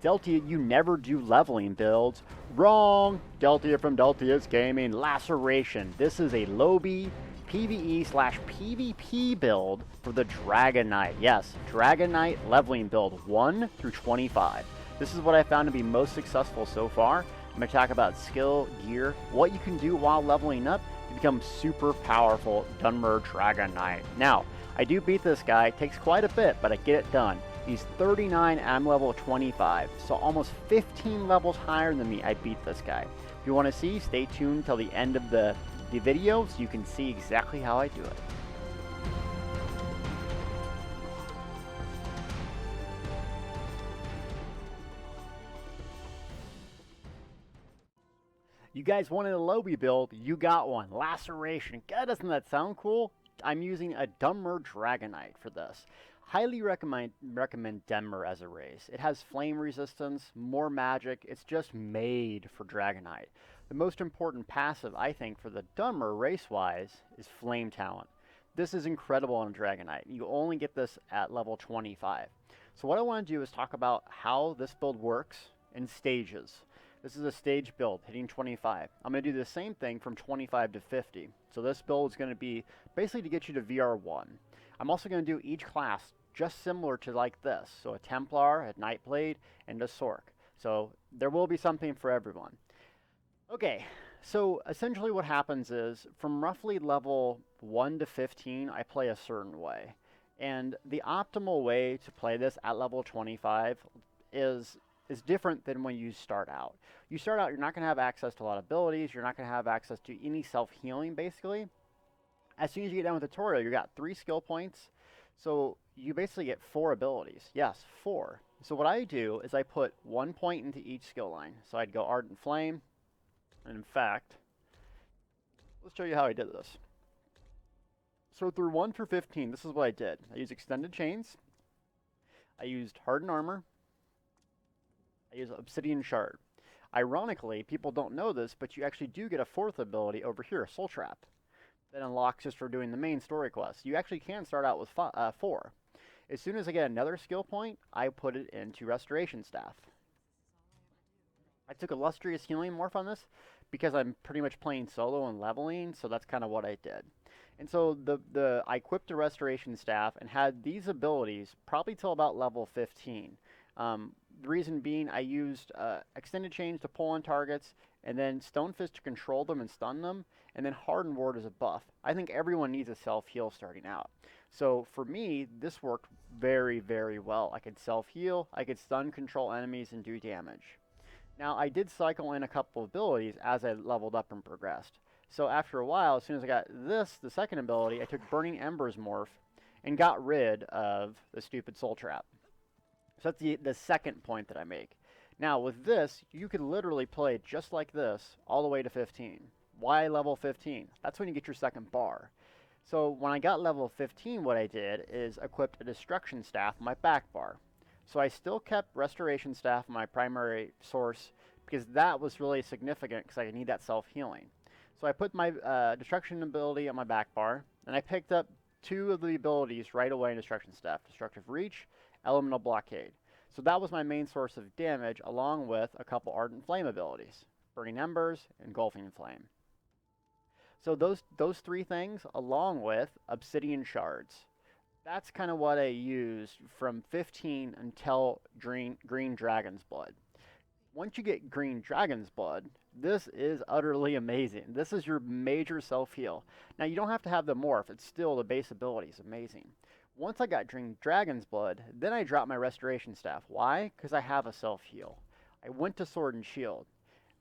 Deltia, you never do leveling builds. Wrong! Deltia from Deltia's Gaming. Laceration. This is a lobby PvE slash PvP build for the Dragon Knight. Yes, Dragon Knight leveling build 1 through 25. This is what I found to be most successful so far. I'm going to talk about skill, gear, what you can do while leveling up to become super powerful Dunmer Dragon Knight. Now, I do beat this guy. It takes quite a bit, but I get it done. He's 39, I'm level 25, so almost 15 levels higher than me. I beat this guy. If you want to see, stay tuned till the end of the video so you can see exactly how I do it. You guys wanted a lobby build, you got one. Laceration. God, doesn't that sound cool? I'm using a Dunmer Dragon Knight for this. Highly recommend Dunmer as a race. It has flame resistance, more magic. It's just made for Dragon Knight. The most important passive, I think, for the Dunmer race-wise is Flame Talent. This is incredible on Dragon Knight. You only get this at level 25. So what I want to do is talk about how this build works in stages. This is a stage build, hitting 25. I'm going to do the same thing from 25 to 50. So this build is going to be basically to get you to VR1. I'm also going to do each class just similar to like this. So a Templar, a Nightblade, and a Sorc. So there will be something for everyone. Okay, so essentially what happens is from roughly level 1 to 15, I play a certain way. And the optimal way to play this at level 25 is different than when you start out. You start out, you're not going to have access to a lot of abilities. You're not going to have access to any self-healing, basically. As soon as you get done with the tutorial, you got 3 skill points. So you basically get 4 abilities. Yes, 4. So what I do is I put 1 point into each skill line. So I'd go Ardent Flame. And in fact, let's show you how I did this. So through 1 through 15, this is what I did. I used Extended Chains. I used Hardened Armor. I use Obsidian Shard. Ironically, people don't know this, but you actually do get a 4th ability over here, Soul Trap. That unlocks just for doing the main story quest. You actually can start out with 4. As soon as I get another skill point, I put it into Restoration Staff. I took Illustrious Healing Morph on this because I'm pretty much playing solo and leveling, so that's kind of what I did. And so I equipped the Restoration Staff and had these abilities probably till about level 15. The reason being, I used Extended Chains to pull on targets, and then Stone Fist to control them and stun them, and then Hardened Ward as a buff. I think everyone needs a self-heal starting out. So for me, this worked very, very well. I could self-heal, I could stun control enemies and do damage. Now, I did cycle in a couple of abilities as I leveled up and progressed. So after a while, as soon as I got this, the second ability, I took Burning Embers Morph and got rid of the stupid Soul Trap. So that's the second point that I make. Now with this, you could literally play just like this all the way to 15. Why level 15? That's when you get your second bar. So when I got level 15, what I did is equipped a Destruction Staff on my back bar. So I still kept Restoration Staff my primary source because that was really significant because I need that self-healing. So I put my Destruction ability on my back bar, and I picked up 2 of the abilities right away in Destruction Staff. Destructive Reach, Elemental Blockade. So that was my main source of damage, along with a couple Ardent Flame abilities, Burning Embers, Engulfing Flame. So those 3 things, along with Obsidian Shards. That's kind of what I used from 15 until Green Dragon's Blood. Once you get Green Dragon's Blood, this is utterly amazing. This is your major self-heal. Now, you don't have to have the morph. It's still the base ability is amazing. Once I got Green Dragon's Blood, then I dropped my Restoration Staff. Why? Because I have a self-heal. I went to Sword and Shield.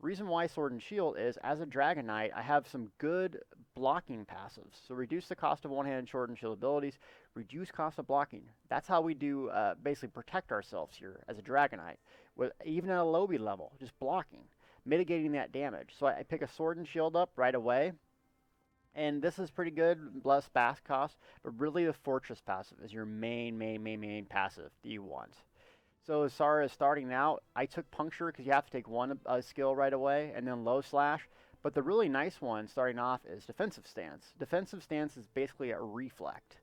Reason why Sword and Shield is, as a Dragon Knight, I have some good blocking passives. So reduce the cost of one-handed Sword and Shield abilities, reduce cost of blocking. That's how we do basically protect ourselves here as a Dragon Knight, even at a lobby level, just blocking, mitigating that damage. So I pick a Sword and Shield up right away. And this is pretty good, less fast cost, but really the Fortress passive is your main passive that you want. So as far as starting out, I took Puncture because you have to take one skill right away, and then Low Slash. But the really nice one starting off is Defensive Stance. Defensive Stance is basically a reflect.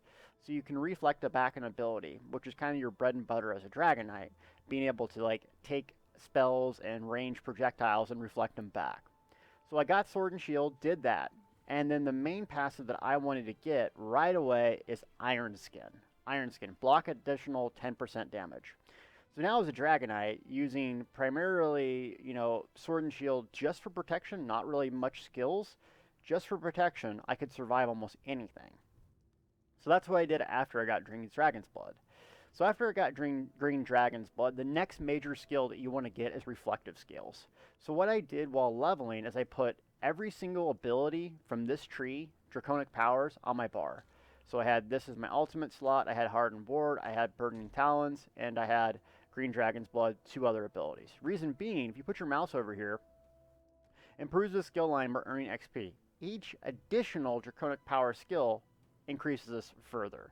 So you can reflect a back an ability, which is kind of your bread and butter as a Dragon Knight. being able to like take spells and range projectiles and reflect them back. So I got Sword and Shield, did that. And then the main passive that I wanted to get right away is Iron Skin. Iron Skin, block additional 10% damage. So now as a Dragonite, using primarily, Sword and Shield just for protection, not really much skills, just for protection, I could survive almost anything. So that's what I did after I got Green Dragon's Blood. So after I got Green Dragon's Blood, the next major skill that you want to get is Reflective Scales. So what I did while leveling is I put every single ability from this tree, Draconic Powers, on my bar. So I had this as my ultimate slot, I had Hardened Ward, I had Burning Talons, and I had Green Dragon's Blood, 2 other abilities. Reason being, if you put your mouse over here, improves the skill line by earning XP. Each additional Draconic Power skill increases this further.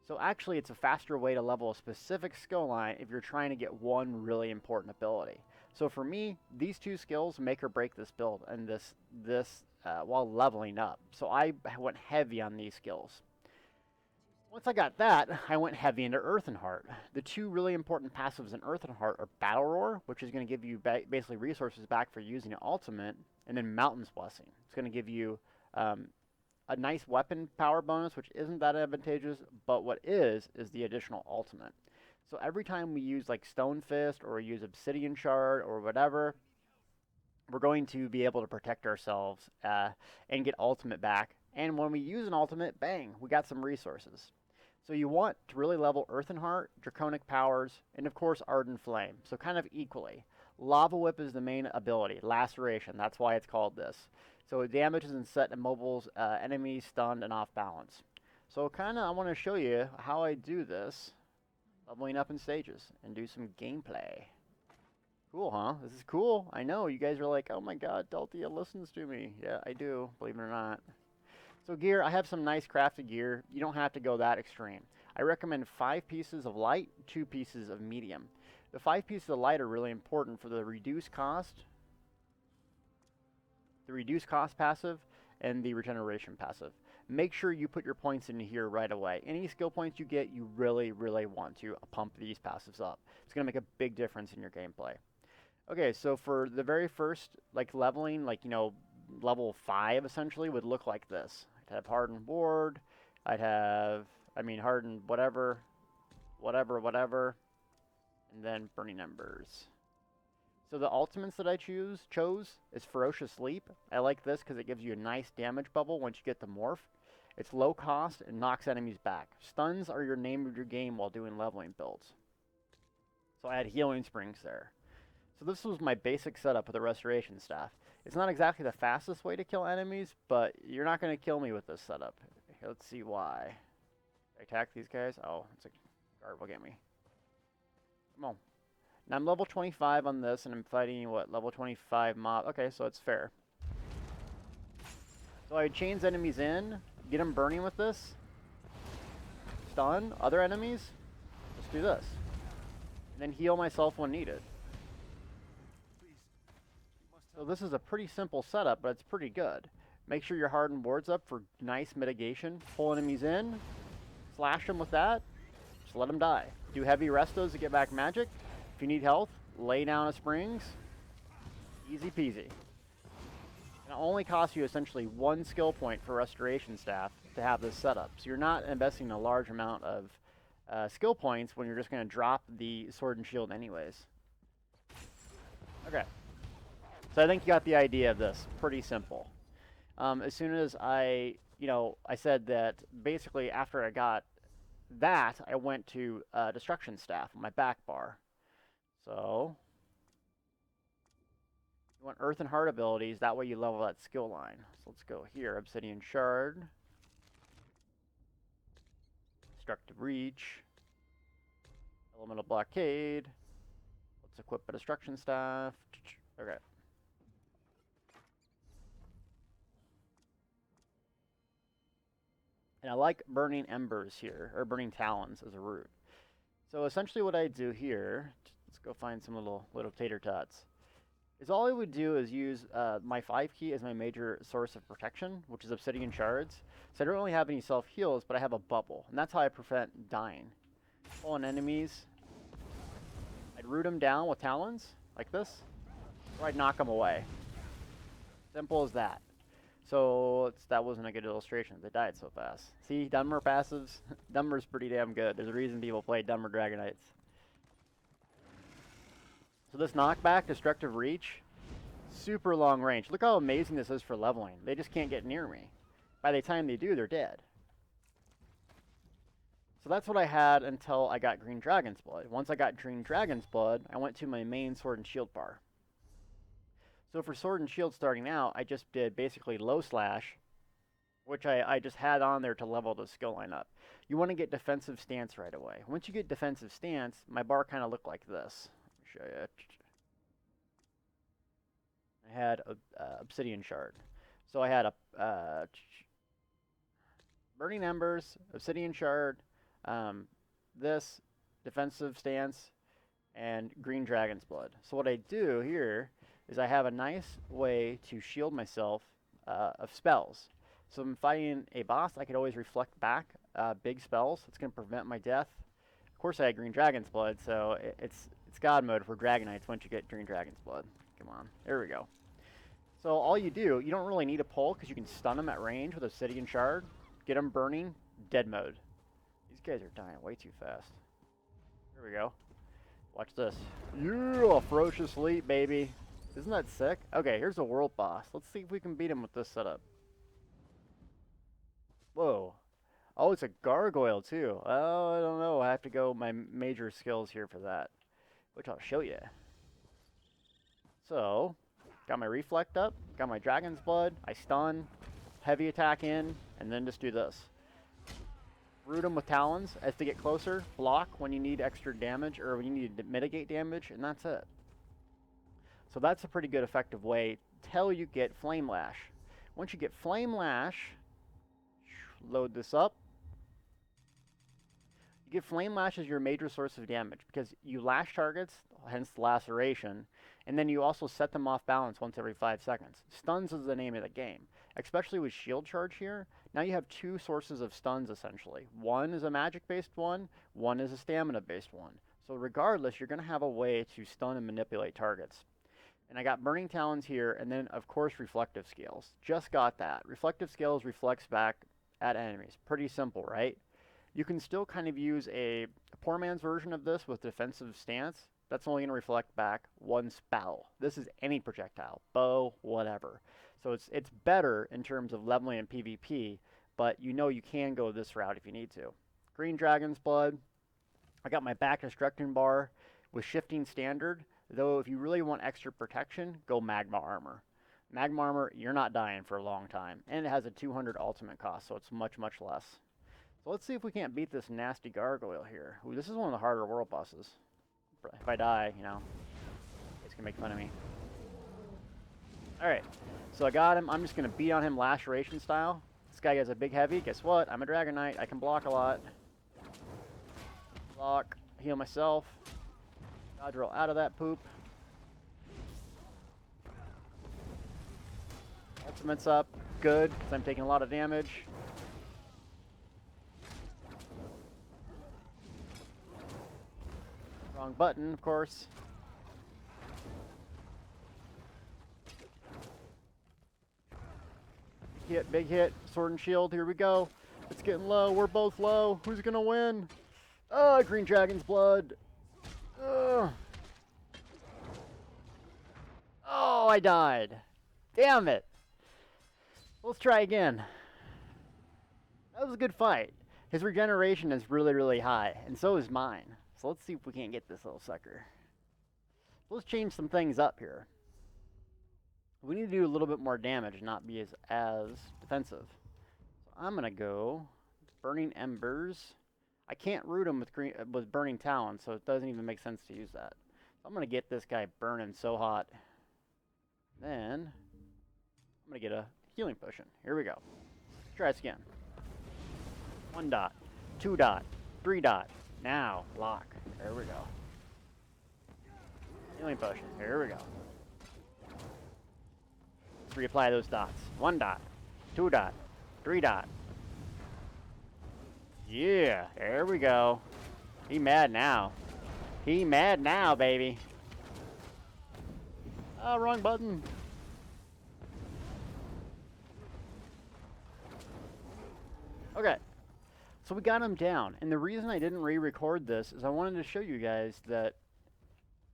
So actually it's a faster way to level a specific skill line if you're trying to get one really important ability. So for me, these 2 skills make or break this build and this while leveling up. So I went heavy on these skills. Once I got that, I went heavy into Earthen Heart. The 2 really important passives in Earthen Heart are Battle Roar, which is going to give you basically resources back for using an ultimate, and then Mountain's Blessing. It's going to give you a nice weapon power bonus, which isn't that advantageous, but what is the additional ultimate. So every time we use like Stone Fist or use Obsidian Shard or whatever, we're going to be able to protect ourselves and get ultimate back. And when we use an ultimate, bang, we got some resources. So you want to really level Earthen Heart, Draconic Powers, and of course Ardent Flame, so kind of equally. Lava Whip is the main ability, Laceration, that's why it's called this. So it damages and set immobiles enemies stunned and off balance. So I want to show you how I do this, leveling up in stages, and do some gameplay. Cool, huh? This is cool. I know, you guys are like, oh my god, Deltia listens to me. Yeah, I do, believe it or not. So gear, I have some nice crafted gear. You don't have to go that extreme. I recommend 5 pieces of light, 2 pieces of medium. The 5 pieces of light are really important for the reduced cost passive, and the regeneration passive. Make sure you put your points in here right away. Any skill points you get, you really, really want to pump these passives up. It's going to make a big difference in your gameplay. Okay, so for the very first, leveling, level 5 essentially would look like this. I'd have Hardened Ward, Hardened whatever, and then Burning Embers. So the ultimates that I chose is Ferocious Leap. I like this because it gives you a nice damage bubble once you get the morph. It's low cost and knocks enemies back. Stuns are your name of your game while doing leveling builds. So I had Healing Springs there. So this was my basic setup with the Restoration Staff. It's not exactly the fastest way to kill enemies, but you're not going to kill me with this setup. Let's see why. Attack these guys? Oh, it's a guard will get me. Come on. Now I'm level 25 on this, and I'm fighting, level 25 mob. Okay, so it's fair. So I would chains enemies in, get them burning with this, stun other enemies, let's do this. And then heal myself when needed. So this is a pretty simple setup, but it's pretty good. Make sure your Hardened Ward's up for nice mitigation. Pull enemies in, slash them with that, just let them die. Do heavy restos to get back magic. If you need health, lay down a Springs. Easy peasy. It only costs you essentially 1 skill point for Restoration Staff to have this setup. So you're not investing a large amount of skill points when you're just going to drop the Sword and Shield anyways. Okay. So I think you got the idea of this. Pretty simple. As soon as I said that basically after I got that, I went to Destruction Staff on my back bar. So you want Earth and Heart abilities, that way you level that skill line. So let's go here, Obsidian Shard, Destructive Reach, Elemental Blockade, let's equip a Destruction Staff. Okay. And I like Burning Embers here, or Burning Talons as a route. So essentially what I do here, let's go find some little tater tots, is all I would do is use my 5 key as my major source of protection, which is Obsidian Shards. So I don't really have any self-heals, but I have a bubble, and that's how I prevent dying. Pulling enemies, I'd root them down with talons, like this, or I'd knock them away. Simple as that. So that wasn't a good illustration. They died so fast. See, Dunmer passives? Dunmer's pretty damn good. There's a reason people play Dunmer Dragonites. So this knockback, destructive reach, super long range. Look how amazing this is for leveling. They just can't get near me. By the time they do, they're dead. So that's what I had until I got Green Dragon's Blood. Once I got Green Dragon's Blood, I went to my main Sword and Shield bar. So for Sword and Shield starting out, I just did basically low slash, which I just had on there to level the skill line up. You want to get defensive stance right away. Once you get defensive stance, my bar kind of looked like this. Let me show you. I had a Obsidian Shard. So I had a Burning Embers, Obsidian Shard, this, defensive stance, and Green Dragon's Blood. So what I do here is I have a nice way to shield myself of spells. So if I'm fighting a boss, I could always reflect back big spells. It's going to prevent my death. Of course I had Green Dragon's Blood, so it's God mode for Dragonites once you get Green Dragon's Blood. Come on, there we go. So all you do, you don't really need a pull because you can stun them at range with Obsidian Shard, get them burning, dead mode. These guys are dying way too fast. Here we go. Watch this. Yeah, Ferocious Leap, baby. Isn't that sick? Okay, here's a world boss. Let's see if we can beat him with this setup. Whoa. Oh, it's a gargoyle too. Oh, I don't know. I have to go my major skills here for that, which I'll show you. So, got my reflect up, got my Dragon's Blood, I stun, heavy attack in, and then just do this. Root them with talons as they get closer, block when you need extra damage or when you need to mitigate damage, and that's it. So that's a pretty good effective way till you get Flame Lash. Once you get Flame Lash, load this up. You get Flame Lash as your major source of damage because you lash targets, hence Laceration, and then you also set them off balance once every 5 seconds. Stuns is the name of the game. Especially with Shield Charge here, now you have two sources of stuns essentially. One is a magic-based one is a stamina-based one. So regardless, you're going to have a way to stun and manipulate targets. And I got Burning Talons here, and then of course Reflective Scales. Just got that. Reflective Scales reflects back at enemies. Pretty simple, right? You can still kind of use a poor man's version of this with defensive stance. That's only going to reflect back one spell. This is any projectile, bow, whatever. So it's better in terms of leveling in PvP, but you know you can go this route if you need to. Green Dragon's Blood. I got my back destructing bar with shifting standard, though if you really want extra protection, go Magma Armor. Magma Armor, you're not dying for a long time, and it has a 200 ultimate cost, so it's much, much less. So let's see if we can't beat this nasty gargoyle here. Ooh, this is one of the harder world bosses. If I die, you know, it's gonna make fun of me. Alright, so I got him. I'm just gonna beat on him Laceration style. This guy has a big heavy. Guess what? I'm a Dragonite. I can block a lot. Block, heal myself. Dodge roll out of that poop. Ultimate's up. Good, because I'm taking a lot of damage. Wrong button, of course. Big hit, Sword and Shield, here we go. It's getting low, we're both low. Who's gonna win? Oh, Green Dragon's Blood. Ugh. Oh, I died. Damn it. Let's try again. That was a good fight. His regeneration is really, really high, and so is mine. So let's see if we can't get this little sucker. Let's change some things up here. We need to do a little bit more damage, not be as defensive. So I'm gonna go Burning Embers. I can't root him with Burning Talons, so it doesn't even make sense to use that. So I'm gonna get this guy burning so hot. Then I'm gonna get a healing potion. Here we go. Let's try this again. 1 dot, 2 dot, 3 dot. Now lock. There we go. Healing potion. Here we go. Let's reapply those dots. 1 dot, 2 dot, 3 dot. Yeah, there we go. He mad now. He mad now, baby. Ah, wrong button. Okay. So we got him down. And the reason I didn't re-record this is I wanted to show you guys that,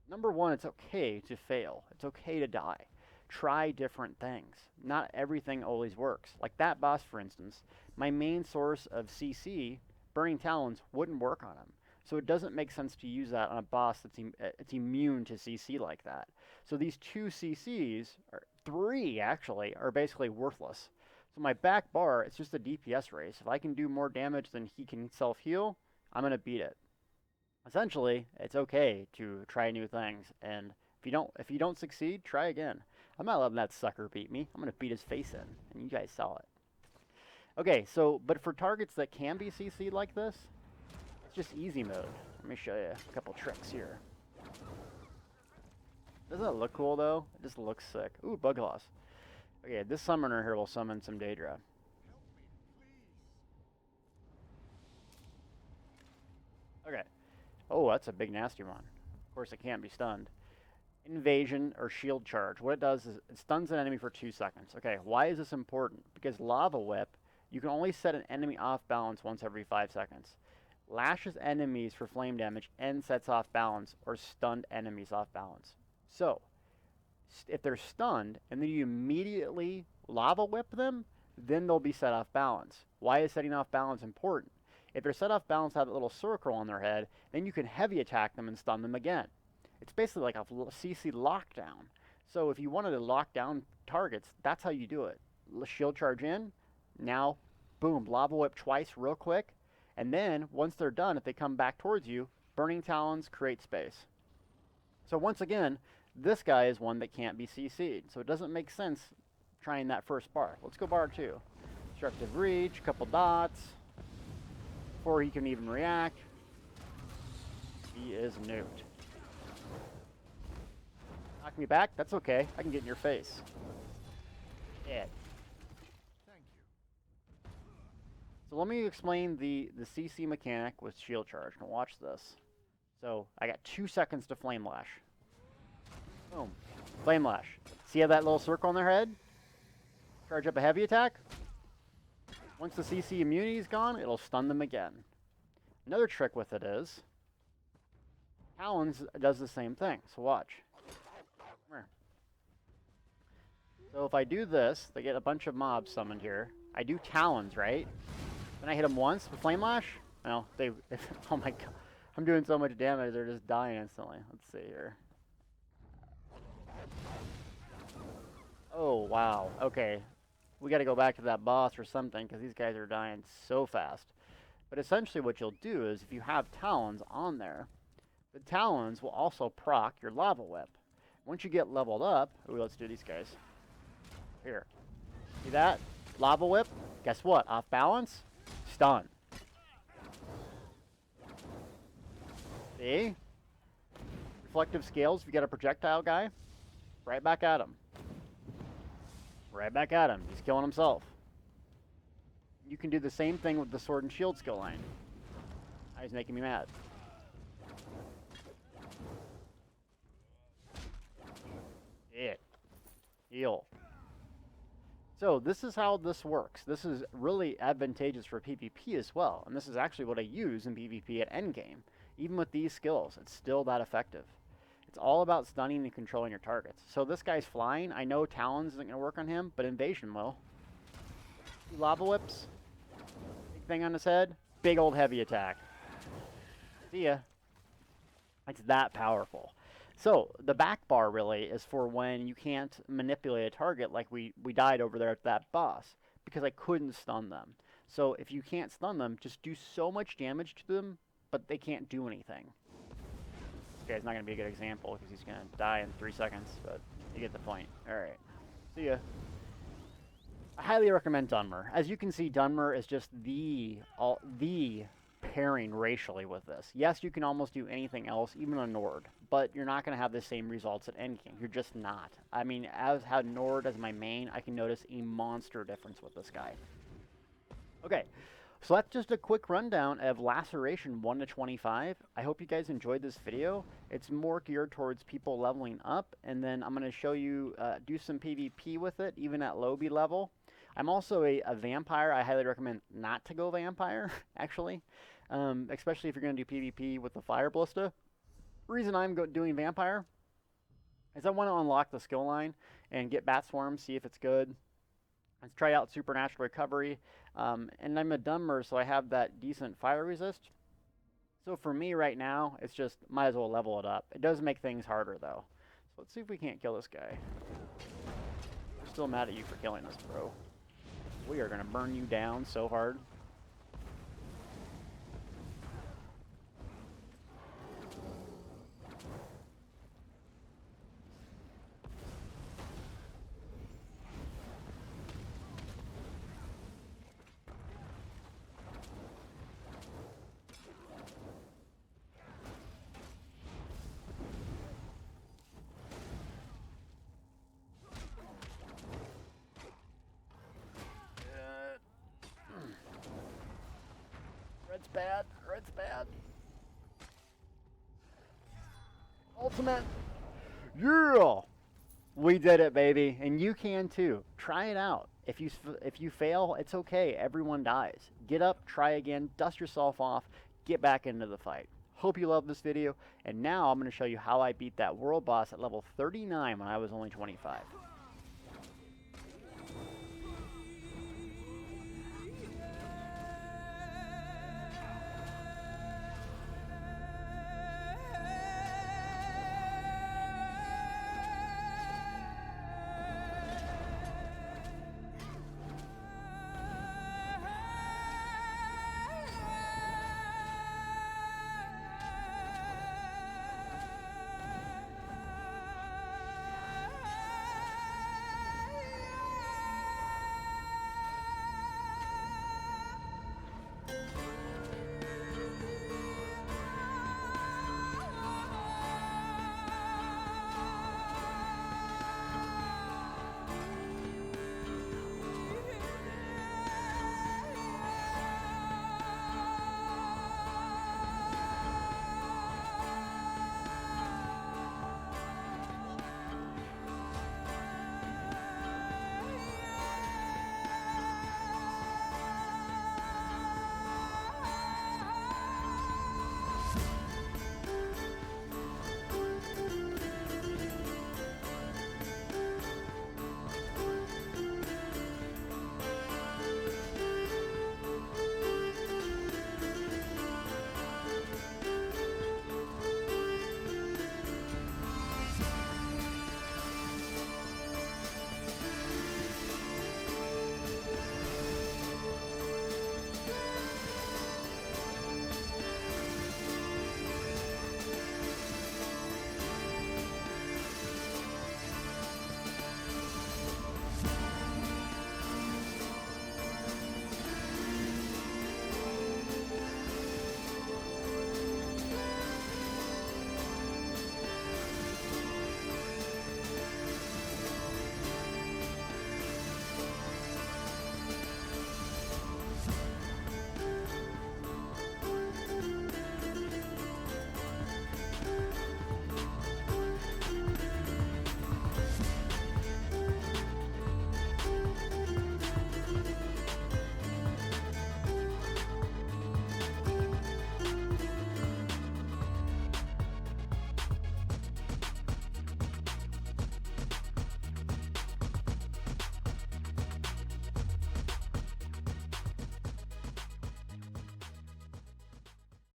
number one, it's okay to fail. It's okay to die. Try different things. Not everything always works. Like that boss, for instance, my main source of CC, Burning Talons, wouldn't work on him. So it doesn't make sense to use that on a boss that's it's immune to CC like that. So these two CCs, or three actually, are basically worthless. So my back bar, it's just a DPS race. If I can do more damage than he can self-heal, I'm going to beat it. Essentially, it's okay to try new things, and if you don't succeed, try again. I'm not letting that sucker beat me. I'm going to beat his face in, and you guys saw it. Okay, so, but for targets that can be CC'd like this, it's just easy mode. Let me show you a couple tricks here. Doesn't that look cool, though? It just looks sick. Ooh, bug loss. Okay, this summoner here will summon some Daedra. Okay. Oh, that's a big nasty one. Of course, it can't be stunned. Invasion or shield charge. What it does is it stuns an enemy for 2 seconds. Okay, why is this important? Because Lava Whip, you can only set an enemy off balance once every 5 seconds. Lashes enemies for flame damage and sets off balance or stunned enemies off balance. So, if they're stunned and then you immediately Lava Whip them, then they'll be set off balance. Why is setting off balance important? If they're set off balance, have that little circle on their head, then you can heavy attack them and stun them again. It's basically like a CC lockdown. So if you wanted to lock down targets, that's how you do it. Shield charge in, now, boom, Lava Whip twice real quick, and then once they're done, if they come back towards you, Burning Talons create space. So once again, this guy is one that can't be CC'd, so it doesn't make sense trying that first bar. Let's go bar 2. Destructive Reach, couple dots, before he can even react. He is nuked. Knock me back? That's okay. I can get in your face. Dead. Thank you. So let me explain the CC mechanic with shield charge. Now watch this. So I got 2 seconds to flame lash. Boom. Flame lash. See how that little circle on their head? Charge up a heavy attack. Once the CC immunity is gone, it'll stun them again. Another trick with it is Talons does the same thing. So watch. Come here. So if I do this, they get a bunch of mobs summoned here. I do Talons, right? Then I hit them once with Flame Lash. No, oh my god. I'm doing so much damage, they're just dying instantly. Let's see here. Oh, wow. Okay. We got to go back to that boss or something, because these guys are dying so fast. But essentially what you'll do is, if you have Talons on there, the Talons will also proc your Lava Whip. Once you get leveled up, ooh, let's do these guys. Here. See that? Lava Whip. Guess what? Off balance. Stun. See? Reflective Scales, if you got a projectile guy, right back at him. Right back at him. He's killing himself. You can do the same thing with the Sword and Shield skill line. Now he's making me mad. It. Heal. So this is how this works. This is really advantageous for PvP as well. And this is actually what I use in PvP at endgame. Even with these skills, it's still that effective. It's all about stunning and controlling your targets. So this guy's flying. I know Talons isn't going to work on him, but Invasion will. Lava Whips. Big thing on his head. Big old heavy attack. See ya. It's that powerful. So the back bar really is for when you can't manipulate a target, like we died over there at that boss, because I couldn't stun them. So if you can't stun them, just do so much damage to them, but they can't do anything. This guy's not going to be a good example because he's going to die in 3 seconds, but you get the point. Alright. See ya. I highly recommend Dunmer. As you can see, Dunmer is just the pairing racially with this. Yes, you can almost do anything else, even a Nord, but you're not going to have the same results at endgame. You're just not. I mean, as had Nord as my main, I can notice a monster difference with this guy. Okay, So that's just a quick rundown of Laceration 1 to 25. I hope you guys enjoyed this video. It's more geared towards people leveling up, and then I'm going to show you do some PvP with it, even at lobby level. I'm also a vampire. I highly recommend not to go vampire, actually, especially if you're going to do PvP with the fire ballista. Reason I'm doing vampire is I want to unlock the skill line and get bat swarm, see if it's good. Let's try out supernatural recovery. And I'm a dumber, so I have that decent fire resist. So for me right now, it's just might as well level it up. It does make things harder though. So let's see if we can't kill this guy. I'm still mad at you for killing us, bro. We are gonna burn you down so hard. Red's bad. Red's bad. Ultimate. Yeah! We did it, baby. And you can too. Try it out. If you fail, it's okay. Everyone dies. Get up, try again, dust yourself off, get back into the fight. Hope you loved this video. And now I'm going to show you how I beat that world boss at level 39 when I was only 25.